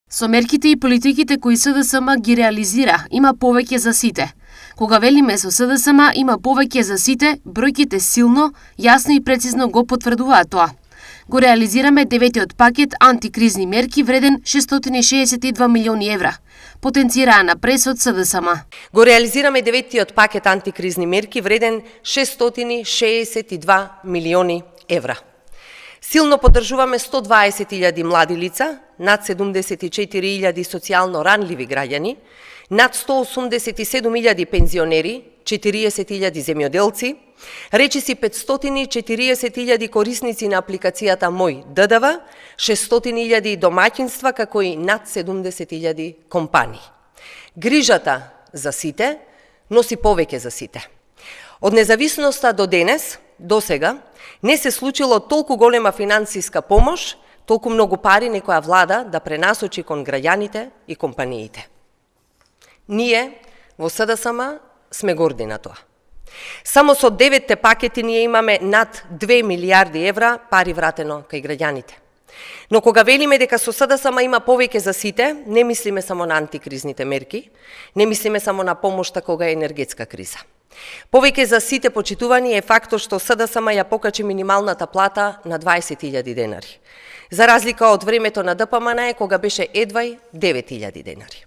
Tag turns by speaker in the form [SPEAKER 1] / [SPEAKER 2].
[SPEAKER 1] Со мерките и политиките кои СДСМ ги реализира, има повеќе за сите. Кога велиме со СДСМ има повеќе за сите, бројките силно, јасно и прецизно го потврдуваат тоа. Го реализираме деветиот пакет антикризни мерки вреден 662 милиони евра. Потенцираа на пресот СДСМ.
[SPEAKER 2] Го реализираме деветиот пакет антикризни мерки вреден 662 милиони евра. Силно поддржуваме 120.000 млади лица, над 74.000 социјално ранливи граѓани, над 187.000 пензионери, 40.000 земјоделци, речиси 540.000 корисници на апликацијата Мој ДДВ, 600.000 домаќинства, како и над 70.000 компании. Грижата за сите носи повеќе за сите. Од независноста до денес, до сега, не се случило толку голема финансиска помош, толку многу пари некоја влада да пренасочи кон граѓаните и компаниите. Ние во СДСМ сме горди на тоа. Само со 9 пакети ние имаме над 2 милиарди евра пари вратено кај граѓаните. Но кога велиме дека со СДСМ има повеќе за сите, не мислиме само на антикризните мерки, не мислиме само на помошта кога е енергетска криза. Повеќе за сите почитувани е фактот што СДСМ ја покачи минималната плата на 20.000 денари, за разлика од времето на ДПМН кога беше едвај 9.000 денари.